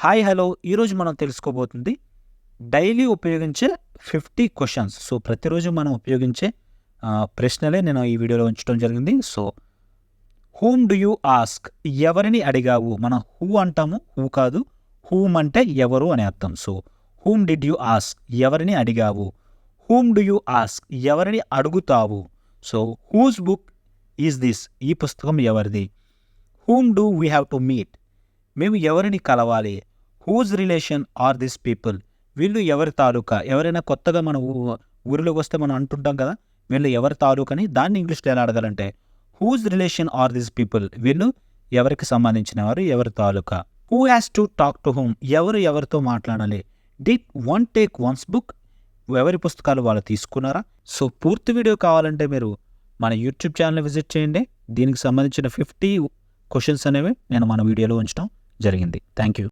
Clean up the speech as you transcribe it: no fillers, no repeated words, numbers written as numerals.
Hi hello ఈరోజు మనం తెలుసుకోబోతుంది daily ఉపయోగించే 50 క్వశ్చన్స్. సో ప్రతిరోజు మనం ఉపయోగించే ప్రశ్నలే నేను ఈ వీడియోలో ఉంచడం జరిగింది. So whom do you ask, ఎవరిని అడిగావు? మనం హూ అంటాము, హూ కాదు. హూమ్ అంటే ఎవరు అని అర్థం. So whom did you ask, ఎవరిని అడిగావు. హూమ్ డు యూ ఆస్క్, ఎవరిని అడుగుతావు. So whose book is this, ఈ పుస్తకం ఎవరిది. Whom do we have to meet, మేము ఎవరిని కలవాలి. Whose relation are this people, వీళ్ళు ఎవరి తాలూకా. ఎవరైనా కొత్తగా మన ఊరిలోకి వస్తే మనం అంటుంటాం కదా, వీళ్ళు ఎవరి తాలూకని. దాన్ని ఇంగ్లీష్లో ఎలా అడగాలంటే whose relation are this people, వీళ్ళు ఎవరికి సంబంధించిన వారు, ఎవరి తాలూకా. Who has to talk to whom, ఎవరు ఎవరితో మాట్లాడాలి. Did one take one's book, ఎవరి పుస్తకాలు వాళ్ళు తీసుకున్నారా. సో పూర్తి వీడియో కావాలంటే మీరు మన యూట్యూబ్ ఛానల్ విజిట్ చేయండి. దీనికి సంబంధించిన 50 క్వశ్చన్స్ అనేవి నేను మన వీడియోలో ఉంచడం జరిగింది. Thank you.